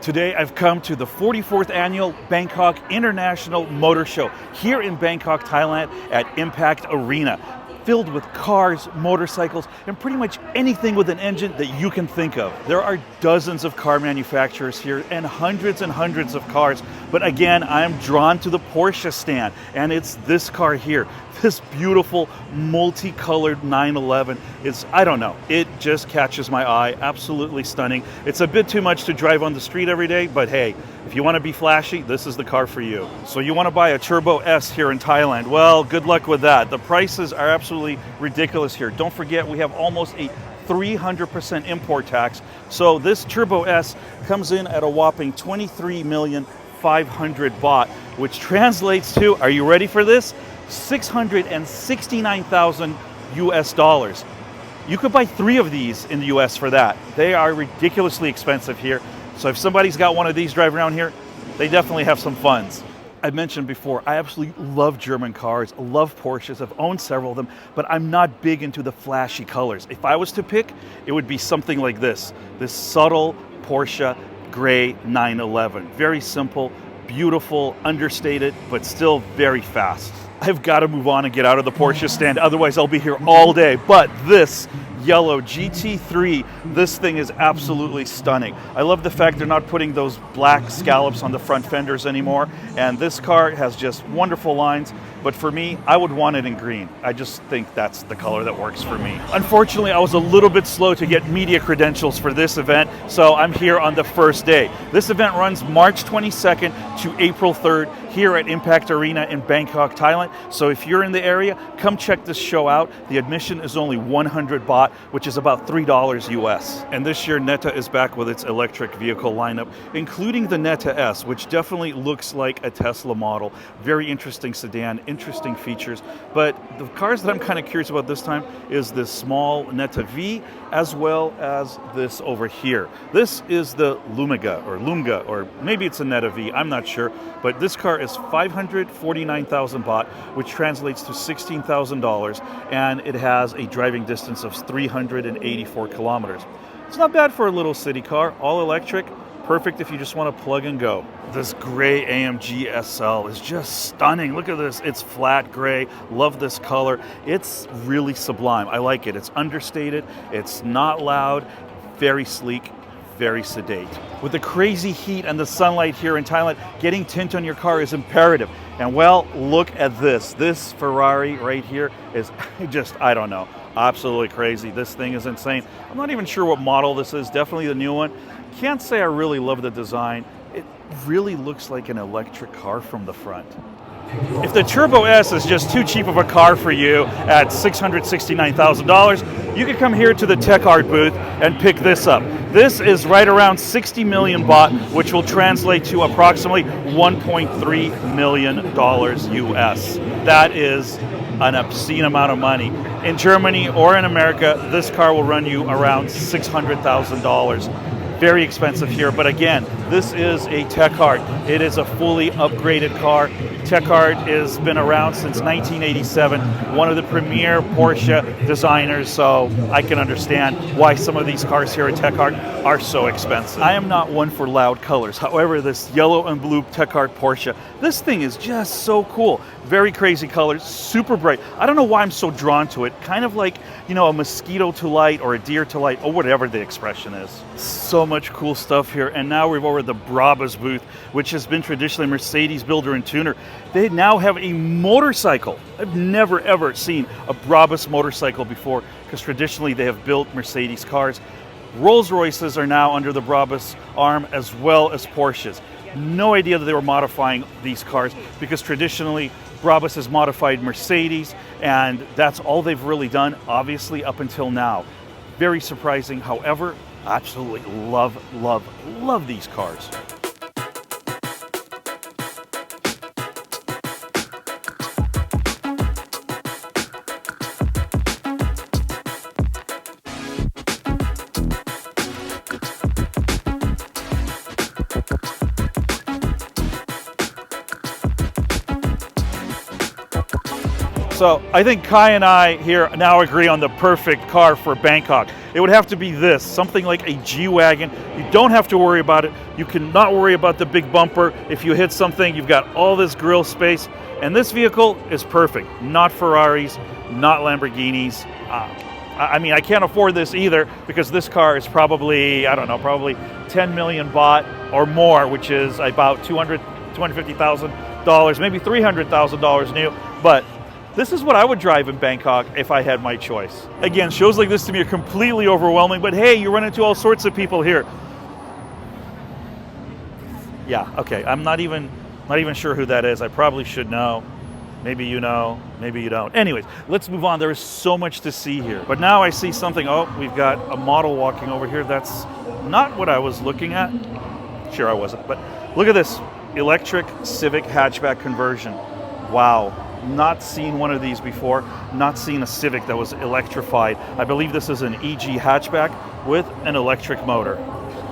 Today I've come to the 44th annual Bangkok International Motor Show here in Bangkok, Thailand at Impact Arena, filled with cars, motorcycles, and pretty much anything with an engine that you can think of. There are dozens of car manufacturers here and hundreds of cars, but again, I'm drawn to the Porsche stand, and it's this car here. This beautiful multicolored 911 is, I don't know, it just catches my eye. Absolutely stunning. It's a bit too much to drive on the street every day, but hey, if you want to be flashy, this is the car for you. So you want to buy a Turbo S here in Thailand? Well, good luck with that. The prices are absolutely ridiculous here. Don't forget, we have almost a 300% import tax. So this Turbo S comes in at a whopping 23,500,000 baht, which translates to, are you ready for this? 669,000 US dollars. You could buy 3 of these in the US for that. They are ridiculously expensive here. So if somebody's got one of these driving around here, they definitely have some funds. I mentioned before, I absolutely love German cars, love Porsches, I've owned several of them, but I'm not big into the flashy colors. If I was to pick, it would be something like this subtle Porsche gray 911. Very simple, beautiful, understated, but still very fast. I've got to move on and get out of the Porsche stand, otherwise I'll be here all day. But this yellow GT3, this thing is absolutely stunning. I love the fact they're not putting those black scallops on the front fenders anymore, and this car has just wonderful lines. But for me, I would want it in green. I just think that's the color that works for me. Unfortunately, I was a little bit slow to get media credentials for this event, so I'm here on the first day. This event runs March 22nd to April 3rd here at Impact Arena in Bangkok, Thailand. So if you're in the area, come check this show out. The admission is only 100 baht, which is about $3 US. And this year, Neta is back with its electric vehicle lineup, including the Neta S, which definitely looks like a Tesla model. Very interesting sedan, interesting features. But the cars that I'm kind of curious about this time is this small Neta V, as well as this over here. This is the Lumga, or maybe it's a Neta V, I'm not sure. But this car is 549,000 baht, which translates to $16,000, and it has a driving distance of 384 kilometers. It's not bad for a little city car, all electric, perfect if you just want to plug and go. This gray AMG SL is just stunning. Look at this, it's flat gray, love this color. It's really sublime, I like it. It's understated, it's not loud, very sleek, very sedate. With the crazy heat and the sunlight here in Thailand, getting tint on your car is imperative. And well, look at this. This Ferrari right here is just, I don't know, absolutely crazy. This thing is insane. I'm not even sure what model this is, definitely the new one. Can't say I really love the design. It really looks like an electric car from the front. If the Turbo S is just too cheap of a car for you at $669,000, you can come here to the Tech Art booth and pick this up. This is right around 60 million baht, which will translate to approximately $1.3 million US. That is an obscene amount of money. In Germany or in America, this car will run you around $600,000. Very expensive here, but again, this is a Tech Art. It is a fully upgraded car. Tech Art has been around since 1987, one of the premier Porsche designers, so I can understand why some of these cars here at Tech Art are so expensive. I am not one for loud colors. However, this yellow and blue Tech Art Porsche, this thing is just so cool. Very crazy colors, super bright. I don't know why I'm so drawn to it. Kind of like, you know, a mosquito to light or a deer to light or whatever the expression is. So much cool stuff here. And now we're over at the Brabus booth, which has been traditionally Mercedes builder and tuner. They now have a motorcycle. I've never ever seen a Brabus motorcycle before, because traditionally they have built Mercedes cars. Rolls Royces are now under the Brabus arm, as well as Porsches. No idea that they were modifying these cars, because traditionally Brabus has modified Mercedes, and that's all they've really done, obviously, up until now. Very surprising. However, absolutely love these cars. So I think Kai and I here now agree on the perfect car for Bangkok. it would have to be this, something like a G-Wagon. You don't have to worry about it. You cannot worry about the big bumper. If you hit something, you've got all this grille space. And this vehicle is perfect. Not Ferraris, not Lamborghinis. I mean, I can't afford this either because this car is probably, I don't know, probably 10 million baht or more, which is about $250,000, maybe $300,000 new. But this is what I would drive in Bangkok if I had my choice. Again, shows like this to me are completely overwhelming, but hey, you run into all sorts of people here. Yeah, okay, I'm not even sure who that is. I probably should know. Maybe you know, maybe you don't. Anyways, let's move on. There is so much to see here. But now I see something. Oh, we've got a model walking over here. That's not what I was looking at. Sure, I wasn't. But look at this. Electric Civic hatchback conversion. Wow. Not seen one of these before. Not seen a Civic that was electrified. I believe this is an EG hatchback with an electric motor.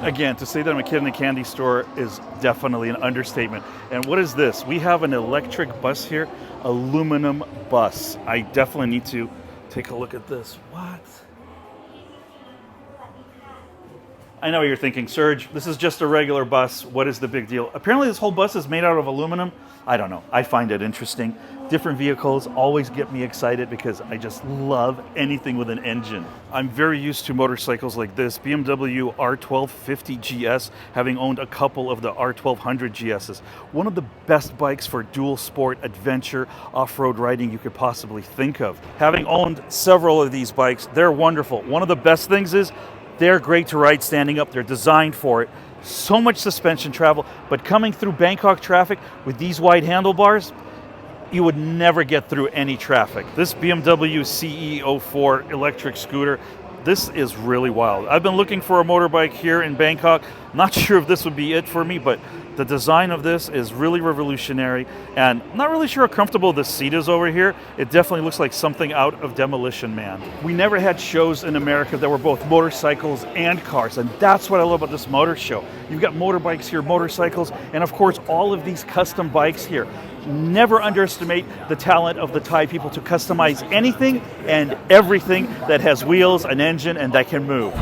Again, to say that I'm a kid in a candy store is definitely an understatement. And what is this? We have an electric bus here, aluminum bus. I definitely need to take a look at this. What? I know what you're thinking, Serg, this is just a regular bus. What is the big deal? Apparently this whole bus is made out of aluminum. I don't know. I find it interesting. Different vehicles always get me excited because I just love anything with an engine. I'm very used to motorcycles like this. BMW R1250 GS, having owned a couple of the R1200 GSs. One of the best bikes for dual sport, adventure, off-road riding you could possibly think of. Having owned several of these bikes, they're wonderful. One of the best things is they're great to ride standing up. They're designed for it. So much suspension travel, but coming through Bangkok traffic with these wide handlebars, you would never get through any traffic. This BMW CE04 electric scooter, this is really wild. I've been looking for a motorbike here in Bangkok. Not sure if this would be it for me, but the design of this is really revolutionary, and I'm not really sure how comfortable this seat is over here. It definitely looks like something out of Demolition Man. We never had shows in America that were both motorcycles and cars, and that's what I love about this motor show. You've got motorbikes here, motorcycles, and of course all of these custom bikes here. Never underestimate the talent of the Thai people to customize anything and everything that has wheels, an engine, and that can move.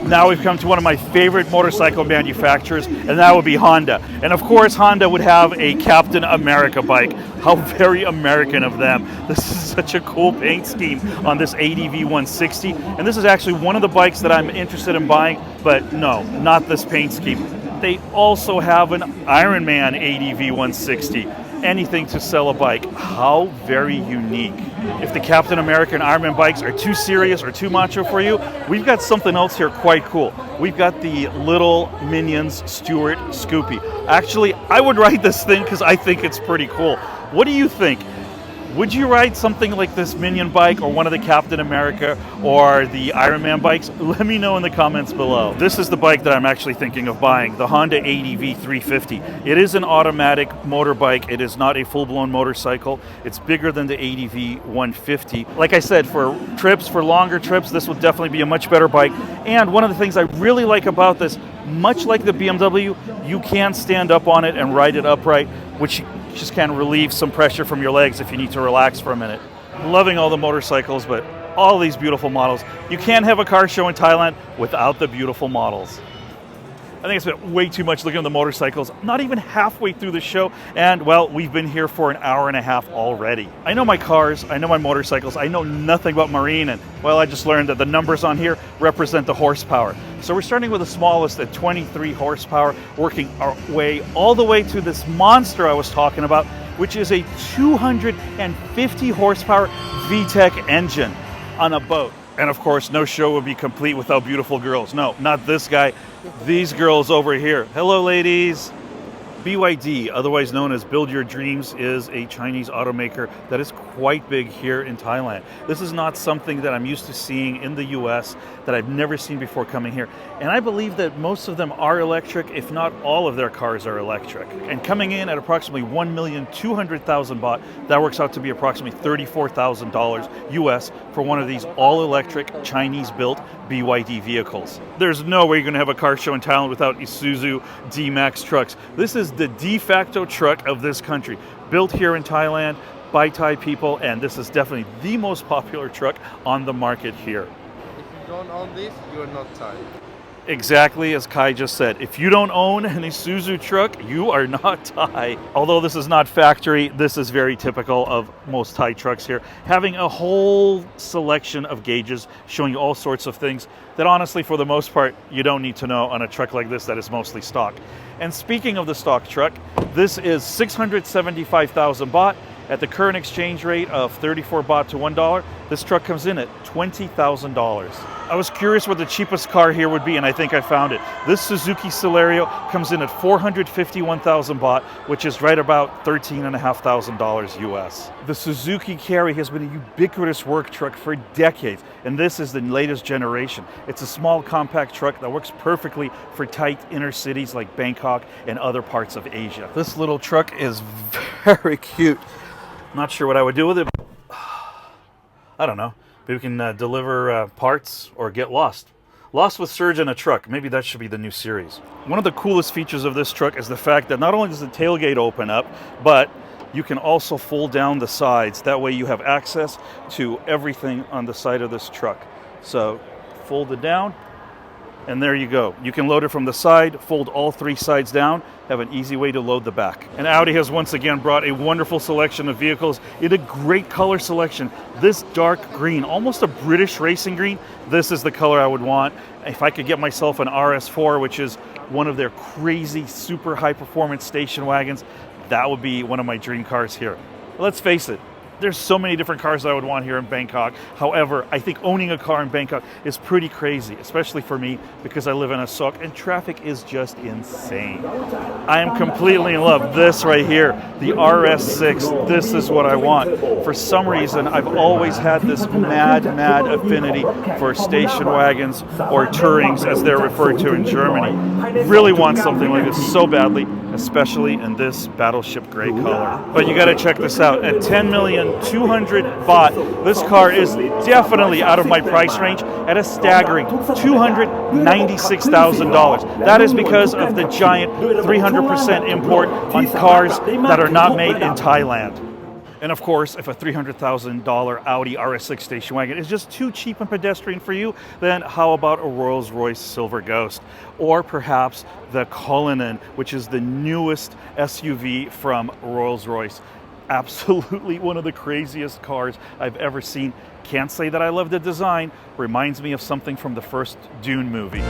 Now we've come to one of my favorite motorcycle manufacturers, and that would be Honda. And of course, Honda would have a Captain America bike. How very American of them. This is such a cool paint scheme on this ADV 160. And this is actually one of the bikes that I'm interested in buying, but no, not this paint scheme. They also have an Iron Man ADV 160. Anything to sell a bike. How very unique. If the Captain America and Iron Man bikes are too serious or too macho for you, we've got something else here quite cool. We've got the little Minions Stuart Scoopy. Actually, I would ride this thing because I think it's pretty cool. What do you think? Would you ride something like this Minion bike or one of the Captain America or the Iron Man bikes? Let me know in the comments below. This is the bike that I'm actually thinking of buying, the Honda ADV 350. It is an automatic motorbike. It is not a full-blown motorcycle. It's bigger than the ADV 150. Like I said, for trips, for longer trips, this would definitely be a much better bike. And one of the things I really like about this, much like the BMW, you can stand up on it and ride it upright, which just can relieve some pressure from your legs if you need to relax for a minute. Loving all the motorcycles, but all these beautiful models. You can't have a car show in Thailand without the beautiful models. I think it's been way too much looking at the motorcycles. Not even halfway through the show, and well, we've been here for an hour and a half already. I know my cars, I know my motorcycles, I know nothing about marine, and well, I just learned that the numbers on here represent the horsepower. So we're starting with the smallest at 23 horsepower, working our way all the way to this monster I was talking about, which is a 250 horsepower VTEC engine on a boat. And of course, no show would be complete without beautiful girls. No, not this guy. These girls over here. Hello, ladies. BYD, otherwise known as Build Your Dreams, is a Chinese automaker that is quite big here in Thailand. This is not something that I'm used to seeing in the US, that I've never seen before coming here. And I believe that most of them are electric, if not all of their cars are electric. And coming in at approximately 1,200,000 baht, that works out to be approximately $34,000 US for one of these all-electric Chinese-built BYD vehicles. There's no way you're going to have a car show in Thailand without Isuzu D-Max trucks. This is the de facto truck of this country, built here in Thailand by Thai people, and this is definitely the most popular truck on the market here. If you don't own this, you're not Thai. Exactly as Kai just said, if you don't own an Isuzu truck, you are not Thai. Although this is not factory, this is very typical of most Thai trucks here, having a whole selection of gauges showing you all sorts of things that honestly, for the most part, you don't need to know on a truck like this that is mostly stock. And speaking of the stock truck, this is 675,000 baht. At the current exchange rate of 34 baht to $1, this truck comes in at $20,000. I was curious what the cheapest car here would be, and I think I found it. This Suzuki Celerio comes in at 451,000 baht, which is right about $13,500 US. The Suzuki Carry has been a ubiquitous work truck for decades, and this is the latest generation. It's a small compact truck that works perfectly for tight inner cities like Bangkok and other parts of Asia. This little truck is very cute. Not sure what I would do with it. I don't know. Maybe we can deliver parts or get lost. Lost with Serg in a truck. Maybe that should be the new series. One of the coolest features of this truck is the fact that not only does the tailgate open up, but you can also fold down the sides. That way you have access to everything on the side of this truck. So fold it down, and there you go. You can load it from the side, fold all three sides down, have an easy way to load the back. And Audi has once again brought a wonderful selection of vehicles in a great color selection. This dark green, almost a British racing green, this is the color I would want. If I could get myself an RS4, which is one of their crazy, super high performance station wagons, that would be one of my dream cars here. Let's face it, there's so many different cars I would want here in Bangkok. However, I think owning a car in Bangkok is pretty crazy, especially for me because I live in a sock and traffic is just insane. I am completely in love. This right here, the RS6, this is what I want. For some reason, I've always had this mad affinity for station wagons or Tourings as they're referred to in Germany. Really want something like this so badly, especially in this battleship gray color. But you gotta check this out. At 10,200,000 baht, this car is definitely out of my price range at a staggering $296,000. That is because of the giant 300% import on cars that are not made in Thailand. And of course, if a $300,000 Audi RS6 station wagon is just too cheap and pedestrian for you, then how about a Rolls-Royce Silver Ghost? Or perhaps the Cullinan, which is the newest SUV from Rolls-Royce. Absolutely one of the craziest cars I've ever seen. Can't say that I love the design. Reminds me of something from the first Dune movie.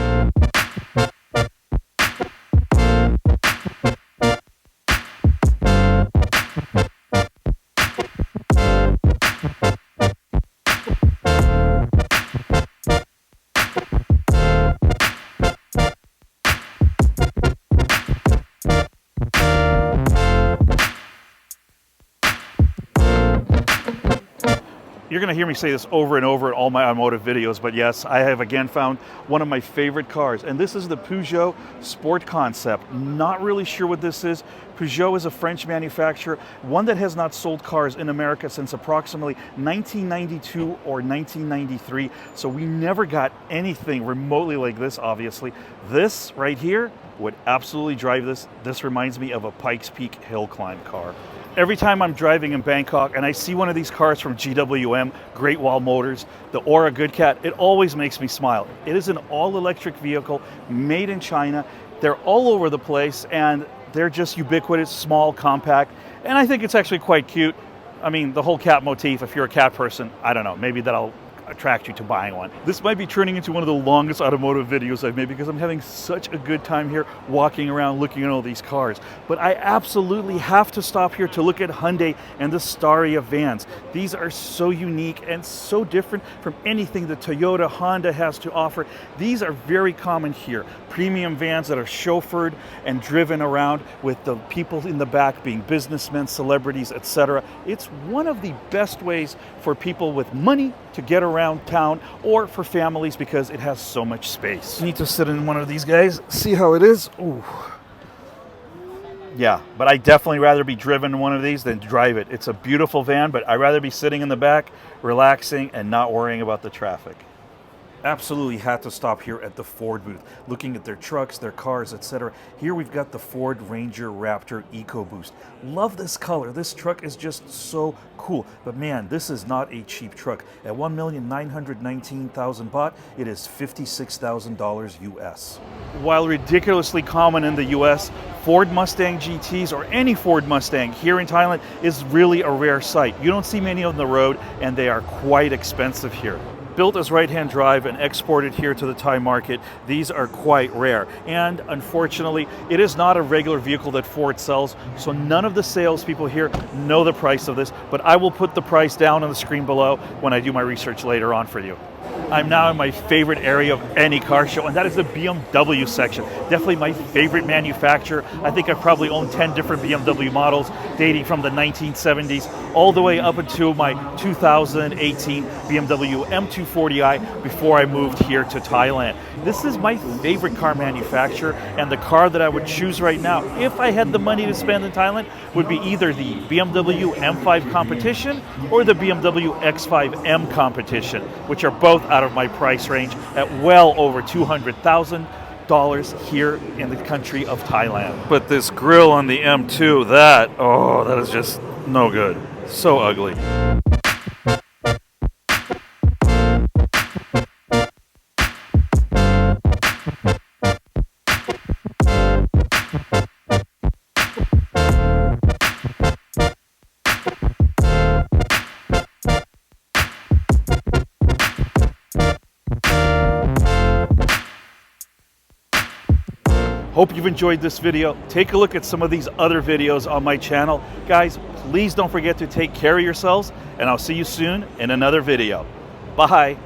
You're going to hear me say this over and over in all my automotive videos, but yes, I have again found one of my favorite cars, and this is the Peugeot Sport Concept. Not really sure what this is. Peugeot is a French manufacturer, one that has not sold cars in America since approximately 1992 or 1993, so we never got anything remotely like this, obviously. This right here would absolutely drive this. This reminds me of a Pikes Peak hill climb car. Every time I'm driving in Bangkok and I see one of these cars from GWM, Great Wall Motors, the Aura Good Cat, it always makes me smile. It is an all-electric vehicle made in China. They're all over the place and they're just ubiquitous, small, compact, and I think it's actually quite cute. I mean, the whole cat motif, if you're a cat person, I don't know, maybe that'll attract you to buying one. This might be turning into one of the longest automotive videos I've made because I'm having such a good time here walking around looking at all these cars. But I absolutely have to stop here to look at Hyundai and the Staria vans. These are so unique and so different from anything that Toyota, Honda has to offer. These are very common here. Premium vans that are chauffeured and driven around with the people in the back being businessmen, celebrities, etc. It's one of the best ways for people with money to get around town, or for families because it has so much space. You need to sit in one of these guys, see how it is. Ooh. Yeah, but I definitely rather be driven in one of these than drive it. It's a beautiful van, but I'd rather be sitting in the back, relaxing, and not worrying about the traffic. Absolutely had to stop here at the Ford booth, looking at their trucks, their cars, etc. Here we've got the Ford Ranger Raptor EcoBoost. Love this color. This truck is just so cool. But man, this is not a cheap truck. At $1,919,000 baht, it is $56,000 US. While ridiculously common in the US, Ford Mustang GTs or any Ford Mustang here in Thailand is really a rare sight. You don't see many on the road, and they are quite expensive here. Built as right-hand drive and exported here to the Thai market, these are quite rare. And unfortunately, it is not a regular vehicle that Ford sells, so none of the salespeople here know the price of this, but I will put the price down on the screen below when I do my research later on for you. I'm now in my favorite area of any car show, and that is the BMW section. Definitely my favorite manufacturer. I think I've probably owned 10 different BMW models dating from the 1970s all the way up until my 2018 BMW M240i before I moved here to Thailand. This is my favorite car manufacturer, and the car that I would choose right now, if I had the money to spend in Thailand, would be either the BMW M5 Competition or the BMW X5M Competition, which are both out of my price range at well over $200,000 here in the country of Thailand. But this grille on the M2, that is just no good. So ugly. Hope you've enjoyed this video. Take a look at some of these other videos on my channel. Guys, please don't forget to take care of yourselves, and I'll see you soon in another video. Bye.